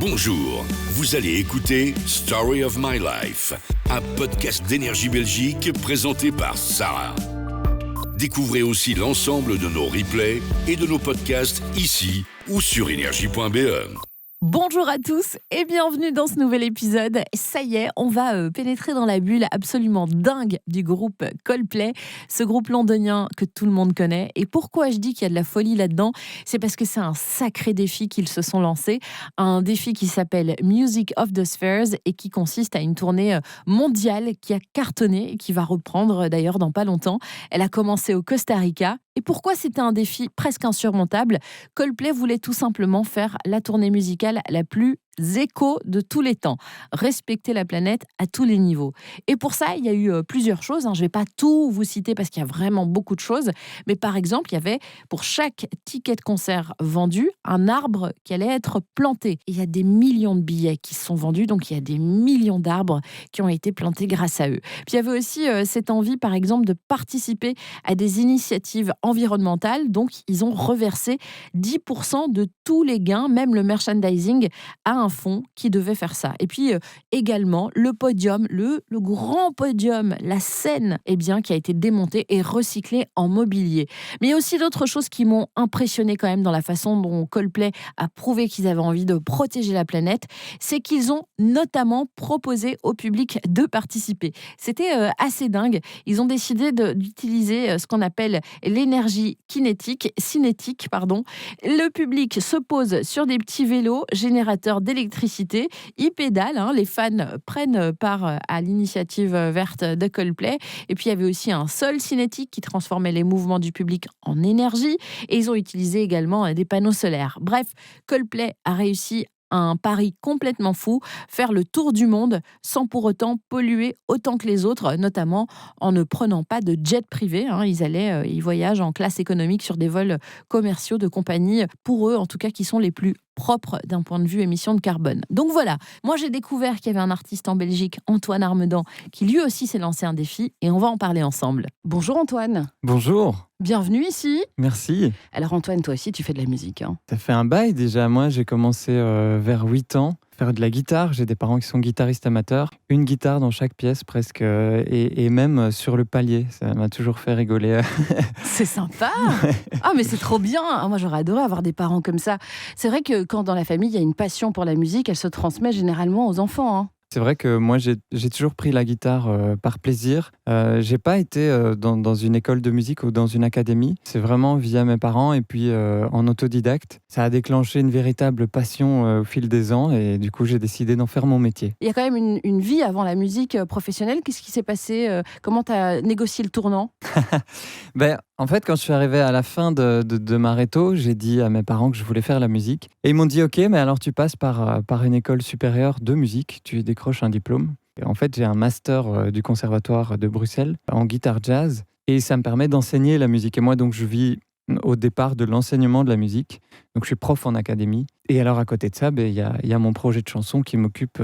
Bonjour, vous allez écouter Story of My Life, un podcast d'Énergie Belgique présenté par Sarah. Découvrez aussi l'ensemble de nos replays et de nos podcasts ici ou sur énergie.be. Bonjour à tous et bienvenue dans ce nouvel épisode. Ça y est, on va pénétrer dans la bulle absolument dingue du groupe Coldplay, ce groupe londonien que tout le monde connaît. Et pourquoi je dis qu'il y a de la folie là-dedans ? C'est parce que c'est un sacré défi qu'ils se sont lancés, un défi qui s'appelle Music of the Spheres et qui consiste à une tournée mondiale qui a cartonné et qui va reprendre d'ailleurs dans pas longtemps. Elle a commencé au Costa Rica. Et pourquoi c'était un défi presque insurmontable ? Coldplay voulait tout simplement faire la tournée musicale la plus éco de tous les temps, respecter la planète à tous les niveaux. Et pour ça, il y a eu plusieurs choses. Je ne vais pas tout vous citer parce qu'il y a vraiment beaucoup de choses. Mais par exemple, il y avait pour chaque ticket de concert vendu, un arbre qui allait être planté. Et il y a des millions de billets qui se sont vendus, donc il y a des millions d'arbres qui ont été plantés grâce à eux. Puis il y avait aussi cette envie, par exemple, de participer à des initiatives environnementales. Donc, ils ont reversé 10% de tous les gains, même le merchandising, à un fonds qui devait faire ça. Et puis également le podium, le grand podium, la scène, qui a été démontée et recyclée en mobilier. Mais il y a aussi d'autres choses qui m'ont impressionné quand même dans la façon dont Coldplay a prouvé qu'ils avaient envie de protéger la planète, c'est qu'ils ont notamment proposé au public de participer. C'était assez dingue. Ils ont décidé d'utiliser ce qu'on appelle l'énergie cinétique. Le public se pose sur des petits vélos générateurs d'électricité, ils pédalent, les fans prennent part à l'initiative verte de Coldplay. Et puis il y avait aussi un sol cinétique qui transformait les mouvements du public en énergie. Et ils ont utilisé également des panneaux solaires. Bref, Coldplay a réussi un pari complètement fou, faire le tour du monde sans pour autant polluer autant que les autres, notamment en ne prenant pas de jet privé. Ils voyagent en classe économique sur des vols commerciaux de compagnies, pour eux en tout cas, qui sont les plus propres d'un point de vue émissions de carbone. Donc voilà, moi j'ai découvert qu'il y avait un artiste en Belgique, Antoine Armedan, qui lui aussi s'est lancé un défi et on va en parler ensemble. Bonjour Antoine. Bonjour. Bienvenue ici. Merci. Alors Antoine, toi aussi tu fais de la musique. Ça fait un bail déjà. Moi j'ai commencé vers 8 ans. Faire de la guitare, j'ai des parents qui sont guitaristes amateurs, une guitare dans chaque pièce presque, et même sur le palier, ça m'a toujours fait rigoler. C'est sympa. Ah mais c'est trop bien. Moi j'aurais adoré avoir des parents comme ça. C'est vrai que quand dans la famille il y a une passion pour la musique, elle se transmet généralement aux enfants. C'est vrai que moi, j'ai toujours pris la guitare par plaisir. J'ai pas été dans une école de musique ou dans une académie. C'est vraiment via mes parents et puis en autodidacte. Ça a déclenché une véritable passion au fil des ans et du coup, j'ai décidé d'en faire mon métier. Il y a quand même une vie avant la musique professionnelle. Qu'est-ce qui s'est passé ? Comment tu as négocié le tournant ? En fait, quand je suis arrivé à la fin de ma réto, j'ai dit à mes parents que je voulais faire la musique. Et ils m'ont dit « Ok, mais alors tu passes par une école supérieure de musique, tu décroches un diplôme. » Et en fait, j'ai un master du conservatoire de Bruxelles en guitare jazz. Et ça me permet d'enseigner la musique. Et moi, donc, je vis au départ de l'enseignement de la musique. Donc, je suis prof en académie. Et alors, à côté de ça, il y a mon projet de chanson qui m'occupe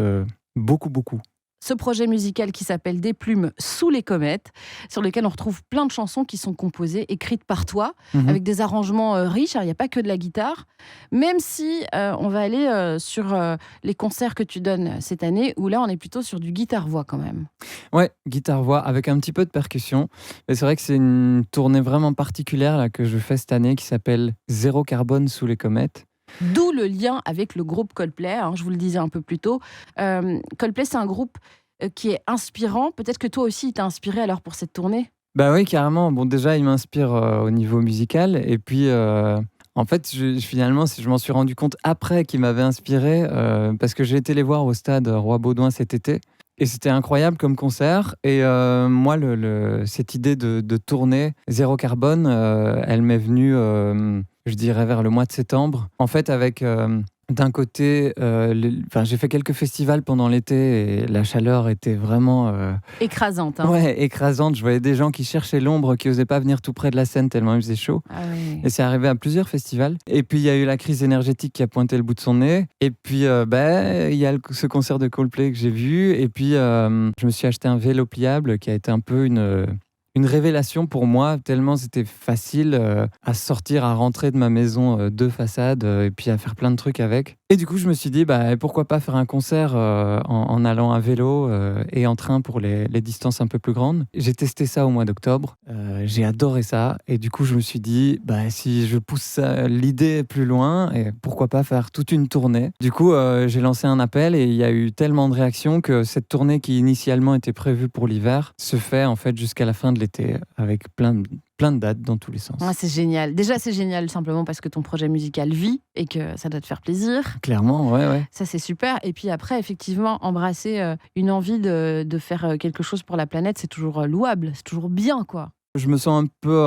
beaucoup. Ce projet musical qui s'appelle Des plumes sous les comètes, sur lequel on retrouve plein de chansons qui sont composées, écrites par toi, avec des arrangements riches. Alors, il n'y a pas que de la guitare, même si on va aller sur les concerts que tu donnes cette année, où là, on est plutôt sur du guitare-voix quand même. Ouais, guitare-voix avec un petit peu de percussion. Et c'est vrai que c'est une tournée vraiment particulière là, que je fais cette année qui s'appelle Zéro carbone sous les comètes. D'où le lien avec le groupe Coldplay, je vous le disais un peu plus tôt. Coldplay, c'est un groupe qui est inspirant. Peut-être que toi aussi, il t'a inspiré alors pour cette tournée ? Bah oui, carrément. Bon, déjà, il m'inspire au niveau musical. Et puis, en fait, finalement, je m'en suis rendu compte après qu'il m'avait inspiré, parce que j'ai été les voir au stade Roi-Baudouin cet été. Et c'était incroyable comme concert. Et moi, cette idée de tournée Zéro Carbone, elle m'est venue, je dirais, vers le mois de septembre. En fait, avec d'un côté, j'ai fait quelques festivals pendant l'été et la chaleur était vraiment... écrasante. Ouais, écrasante. Je voyais des gens qui cherchaient l'ombre, qui n'osaient pas venir tout près de la scène tellement il faisait chaud. Ah oui. Et c'est arrivé à plusieurs festivals. Et puis, il y a eu la crise énergétique qui a pointé le bout de son nez. Et puis, il y a ce concert de Coldplay que j'ai vu. Et puis, je me suis acheté un vélo pliable qui a été un peu une une révélation pour moi, tellement c'était facile à sortir, à rentrer de ma maison de façade et puis à faire plein de trucs avec. Et du coup, je me suis dit, pourquoi pas faire un concert en allant à vélo et en train pour les distances un peu plus grandes. J'ai testé ça au mois d'octobre. J'ai adoré ça. Et du coup, je me suis dit, si je pousse l'idée plus loin, et pourquoi pas faire toute une tournée. Du coup, j'ai lancé un appel et il y a eu tellement de réactions que cette tournée qui initialement était prévue pour l'hiver se fait en fait jusqu'à la fin de l'été avec plein de dates dans tous les sens. Ouais, c'est génial. Déjà, c'est génial simplement parce que ton projet musical vit et que ça doit te faire plaisir. Clairement, ouais. Ça, c'est super. Et puis après, effectivement, embrasser une envie de faire quelque chose pour la planète, c'est toujours louable, c'est toujours bien, quoi. Je me sens un peu,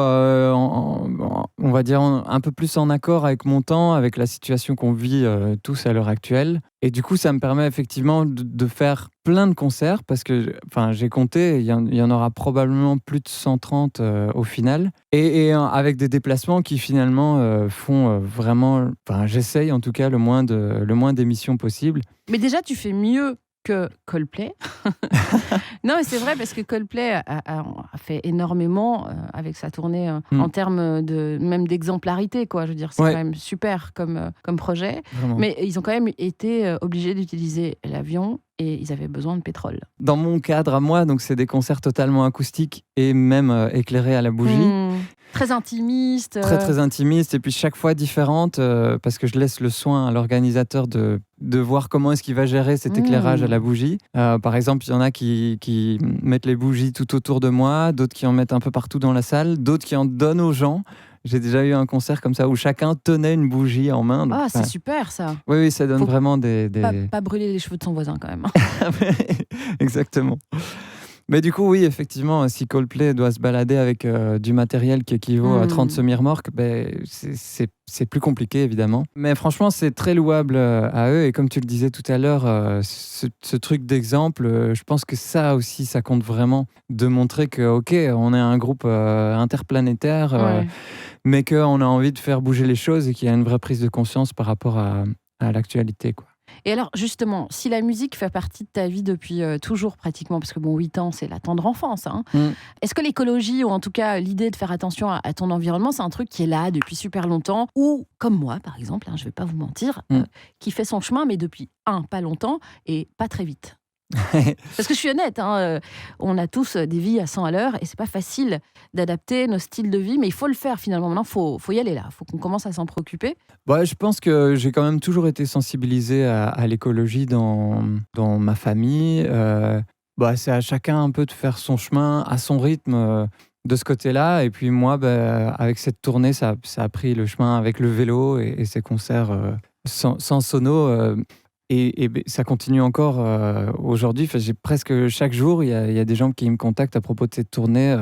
on va dire, un peu plus en accord avec mon temps, avec la situation qu'on vit tous à l'heure actuelle. Et du coup, ça me permet effectivement de faire plein de concerts parce que, j'ai compté, il y en aura probablement plus de 130 au final. Et avec des déplacements qui finalement font vraiment, j'essaye en tout cas le moins d'émissions possible. Mais déjà, tu fais mieux que Coldplay. Non, mais c'est vrai parce que Coldplay a fait énormément avec sa tournée en termes même d'exemplarité, quoi. Je veux dire, c'est quand même super comme projet. Vraiment. Mais ils ont quand même été obligés d'utiliser l'avion et ils avaient besoin de pétrole. Dans mon cadre à moi, donc c'est des concerts totalement acoustiques et même éclairés à la bougie. Très intimiste. Très intimiste et puis chaque fois différente parce que je laisse le soin à l'organisateur de voir comment est-ce qu'il va gérer cet éclairage à la bougie. Par exemple, il y en a qui mettent les bougies tout autour de moi, d'autres qui en mettent un peu partout dans la salle, d'autres qui en donnent aux gens. J'ai déjà eu un concert comme ça où chacun tenait une bougie en main. Donc, c'est super ça. Oui, ça donne vraiment des... Pas brûler les cheveux de son voisin quand même. Exactement. Mais du coup, oui, effectivement, si Coldplay doit se balader avec du matériel qui équivaut à 30 semi-remorques, c'est plus compliqué, évidemment. Mais franchement, c'est très louable à eux. Et comme tu le disais tout à l'heure, ce truc d'exemple, je pense que ça aussi, ça compte vraiment de montrer que, OK, on est un groupe interplanétaire, mais qu'on a envie de faire bouger les choses et qu'il y a une vraie prise de conscience par rapport à l'actualité, quoi. Et alors, justement, si la musique fait partie de ta vie depuis toujours pratiquement, parce que 8 ans, c'est la tendre enfance, est-ce que l'écologie, ou en tout cas l'idée de faire attention à ton environnement, c'est un truc qui est là depuis super longtemps, ou comme moi, par exemple, je ne vais pas vous mentir, qui fait son chemin, mais depuis, pas longtemps, et pas très vite. Parce que je suis honnête, on a tous des vies à 100 à l'heure et c'est pas facile d'adapter nos styles de vie, mais il faut le faire finalement. Maintenant, faut y aller là. Faut qu'on commence à s'en préoccuper. Je pense que j'ai quand même toujours été sensibilisé à l'écologie dans ma famille. C'est à chacun un peu de faire son chemin à son rythme de ce côté-là. Et puis moi, avec cette tournée, ça a pris le chemin avec le vélo et ces concerts sans sono. Et ça continue encore aujourd'hui. J'ai presque chaque jour, il y a des gens qui me contactent à propos de cette tournée,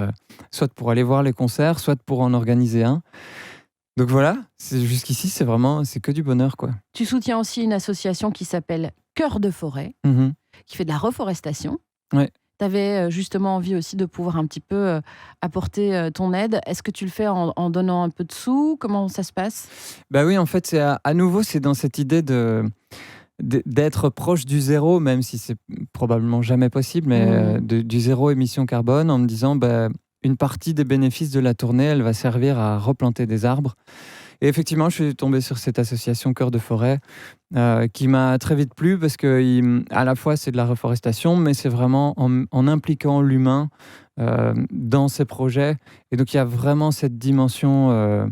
soit pour aller voir les concerts, soit pour en organiser un. Donc voilà, jusqu'ici, c'est que du bonheur, quoi. Tu soutiens aussi une association qui s'appelle Cœur de Forêt, qui fait de la reforestation. Ouais. Tu avais justement envie aussi de pouvoir un petit peu apporter ton aide. Est-ce que tu le fais en donnant un peu de sous ? Comment ça se passe ? Oui, en fait, à nouveau, c'est dans cette idée d'être proche du zéro, même si c'est probablement jamais possible, mais du zéro émission carbone, en me disant une partie des bénéfices de la tournée, elle va servir à replanter des arbres. Et effectivement, je suis tombé sur cette association Cœur de Forêt qui m'a très vite plu parce que à la fois c'est de la reforestation, mais c'est vraiment en impliquant l'humain dans ces projets. Et donc il y a vraiment cette dimension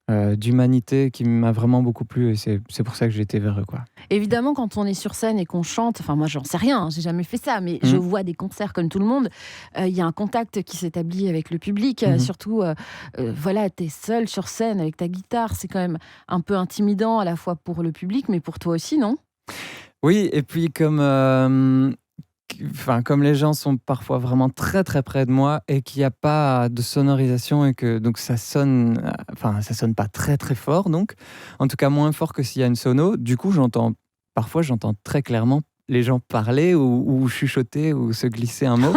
d'humanité qui m'a vraiment beaucoup plu et c'est pour ça que j'ai été vers eux, quoi. Évidemment, quand on est sur scène et qu'on chante, moi j'en sais rien, j'ai jamais fait ça, mais je vois des concerts comme tout le monde, il y a un contact qui s'établit avec le public, surtout t'es seul sur scène avec ta guitare, c'est quand même un peu intimidant à la fois pour le public mais pour toi aussi, non ? Oui, et puis comme les gens sont parfois vraiment très très près de moi et qu'il n'y a pas de sonorisation et que donc ça sonne pas très très fort, donc en tout cas moins fort que s'il y a une sono. Du coup, j'entends très clairement les gens parler ou chuchoter ou se glisser un mot.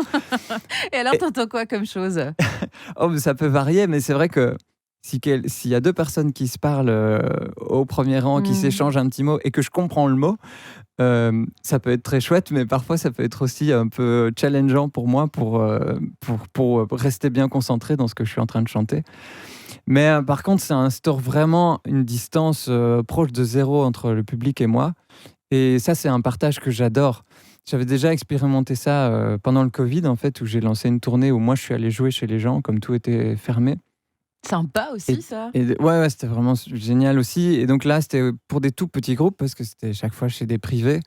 Et alors, t'entends quoi comme chose ? Ça peut varier, mais c'est vrai que s'il y a deux personnes qui se parlent au premier rang, qui s'échangent un petit mot et que je comprends le mot, ça peut être très chouette, mais parfois ça peut être aussi un peu challengeant pour moi pour rester bien concentré dans ce que je suis en train de chanter. Mais par contre, ça instaure vraiment une distance proche de zéro entre le public et moi. Et ça, c'est un partage que j'adore. J'avais déjà expérimenté ça pendant le Covid, en fait, où j'ai lancé une tournée où moi, je suis allé jouer chez les gens, comme tout était fermé. Sympa aussi, ça. Ouais, c'était vraiment génial aussi. Et donc là, c'était pour des tout petits groupes, parce que c'était chaque fois chez des privés.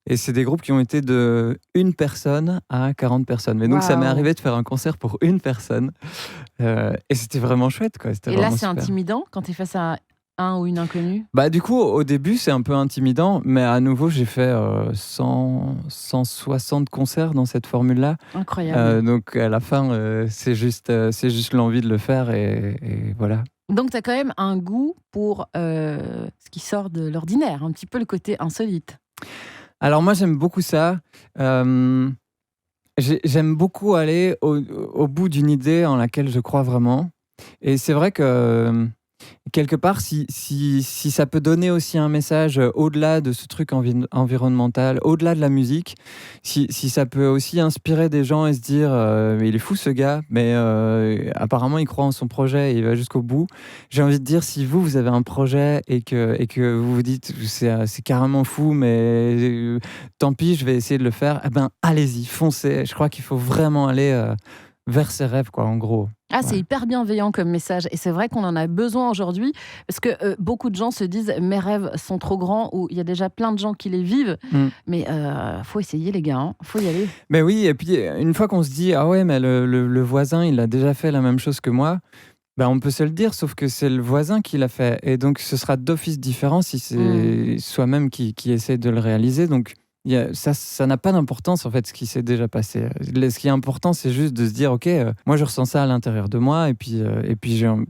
Et c'est des groupes qui ont été de 1 personne à 40 personnes. Mais donc, ça m'est arrivé de faire un concert pour 1 personne. Et c'était vraiment chouette, quoi. Et là, c'est intimidant quand tu es face à un ou une inconnue? Du coup, au début, c'est un peu intimidant. Mais à nouveau, j'ai fait 160 concerts dans cette formule-là. Incroyable. Donc, à la fin, c'est juste l'envie de le faire. Et voilà. Donc, tu as quand même un goût pour ce qui sort de l'ordinaire. Un petit peu le côté insolite. Alors moi, j'aime beaucoup ça. J'aime beaucoup aller au bout d'une idée en laquelle je crois vraiment. Et c'est vrai que quelque part, si ça peut donner aussi un message au-delà de ce truc environnemental, au-delà de la musique, si ça peut aussi inspirer des gens et se dire il est fou ce gars, mais apparemment il croit en son projet et il va jusqu'au bout. J'ai envie de dire, si vous avez un projet et que vous vous dites c'est carrément fou, mais tant pis, je vais essayer de le faire, allez-y, foncez. Je crois qu'il faut vraiment aller vers ses rêves, quoi, en gros. C'est hyper bienveillant comme message. Et c'est vrai qu'on en a besoin aujourd'hui parce que beaucoup de gens se disent mes rêves sont trop grands, ou il y a déjà plein de gens qui les vivent. Mais faut essayer, les gars. Faut y aller. Mais oui, et puis une fois qu'on se dit ah ouais, mais le voisin, il a déjà fait la même chose que moi. On peut se le dire, sauf que c'est le voisin qui l'a fait. Et donc, ce sera d'office différent si c'est soi-même qui essaie de le réaliser. Donc, ça n'a pas d'importance en fait ce qui s'est déjà passé. Ce qui est important, c'est juste de se dire ok, moi je ressens ça à l'intérieur de moi et puis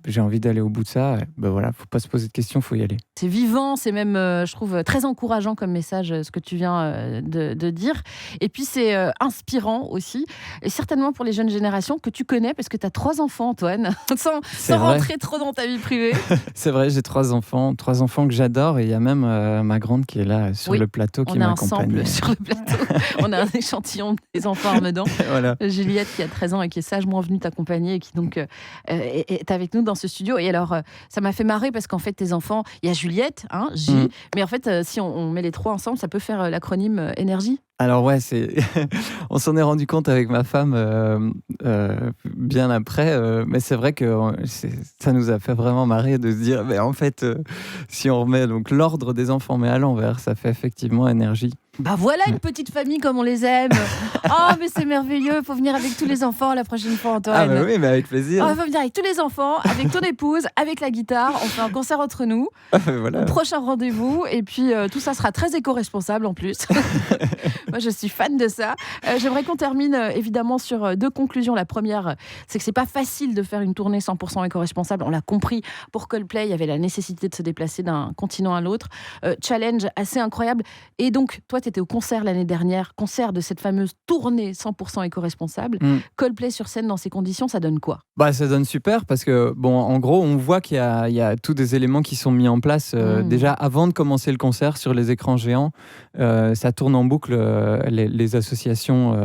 j'ai envie d'aller au bout de ça. Voilà, faut pas se poser de questions, faut y aller. C'est vivant, c'est même je trouve très encourageant comme message ce que tu viens de dire. Et puis c'est inspirant aussi, et certainement pour les jeunes générations que tu connais parce que tu as 3 enfants, Antoine, sans rentrer trop dans ta vie privée. C'est vrai, j'ai 3 enfants que j'adore, et il y a même ma grande qui est là sur le plateau qui m'accompagne. Sur le plateau, on a un échantillon des enfants armedans. Voilà. Juliette qui a 13 ans et qui est sagement venue t'accompagner et qui donc est avec nous dans ce studio. Et alors, ça m'a fait marrer parce qu'en fait, tes enfants, il y a Juliette, J, mais en fait, si on met les 3 ensemble, ça peut faire l'acronyme énergie. Alors ouais, on s'en est rendu compte avec ma femme bien après, mais c'est vrai que ça nous a fait vraiment marrer de se dire, mais en fait, si on remet donc l'ordre des enfants mais à l'envers, ça fait effectivement énergie. Voilà une petite famille comme on les aime. Oh, mais c'est merveilleux, il faut venir avec tous les enfants la prochaine fois, Antoine. Oui, mais avec plaisir. Il faut venir avec tous les enfants, avec ton épouse, avec la guitare. On fait un concert entre nous. Voilà. Au prochain rendez-vous. Et puis, tout ça sera très éco-responsable en plus. Moi, je suis fan de ça. J'aimerais qu'on termine évidemment sur 2 conclusions. La première, c'est que c'est pas facile de faire une tournée 100% éco-responsable. On l'a compris. Pour Coldplay, il y avait la nécessité de se déplacer d'un continent à l'autre. Challenge assez incroyable. Et donc, toi, tu étais au concert l'année dernière, concert de cette fameuse tournée 100% éco-responsable. Coldplay sur scène dans ces conditions, ça donne quoi ? Ça donne super parce que, en gros, on voit qu'il y a tous des éléments qui sont mis en place déjà avant de commencer le concert sur les écrans géants. Ça tourne en boucle les associations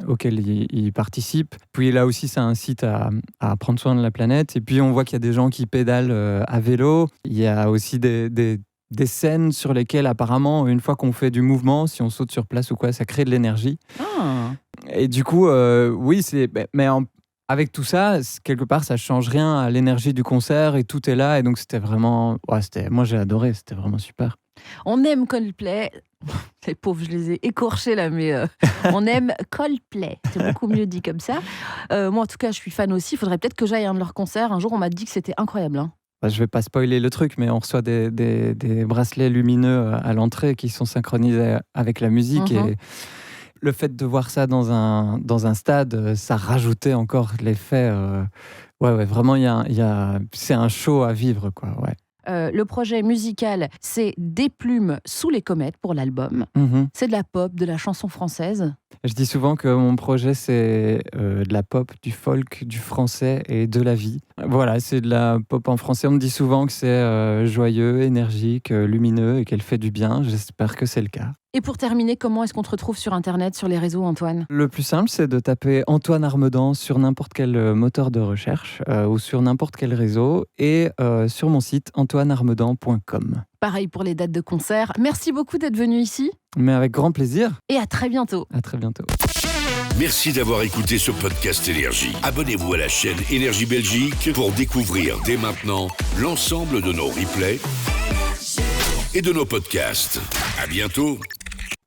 auxquelles ils participent. Puis là aussi, ça incite à prendre soin de la planète. Et puis, on voit qu'il y a des gens qui pédalent à vélo. Il y a aussi des scènes sur lesquelles apparemment, une fois qu'on fait du mouvement, si on saute sur place ou quoi, ça crée de l'énergie. Et du coup, oui, avec tout ça, quelque part, ça change rien à l'énergie du concert et tout est là. Et donc, c'était vraiment... moi, j'ai adoré, c'était vraiment super. On aime Coldplay. Les pauvres, je les ai écorchés là, mais on aime Coldplay. C'est beaucoup mieux dit comme ça. Moi, en tout cas, je suis fan aussi. Il faudrait peut-être que j'aille à un de leurs concerts. Un jour, on m'a dit que c'était incroyable. Je vais pas spoiler le truc, mais on reçoit des bracelets lumineux à l'entrée qui sont synchronisés avec la musique. Et le fait de voir ça dans un stade, ça rajoutait encore l'effet. Vraiment, c'est un show à vivre, quoi. Ouais. Le projet musical, c'est Des plumes sous les comètes pour l'album. C'est de la pop, de la chanson française. Je dis souvent que mon projet, c'est de la pop, du folk, du français et de la vie. Voilà, c'est de la pop en français. On me dit souvent que c'est joyeux, énergique, lumineux et qu'elle fait du bien. J'espère que c'est le cas. Et pour terminer, comment est-ce qu'on te retrouve sur Internet, sur les réseaux, Antoine ? Le plus simple, c'est de taper Antoine Armedan sur n'importe quel moteur de recherche ou sur n'importe quel réseau et sur mon site antoinearmedan.com. Pareil pour les dates de concert. Merci beaucoup d'être venu ici. Mais avec grand plaisir. Et à très bientôt. À très bientôt. Merci d'avoir écouté ce podcast Énergie. Abonnez-vous à la chaîne Énergie Belgique pour découvrir dès maintenant l'ensemble de nos replays et de nos podcasts. À bientôt.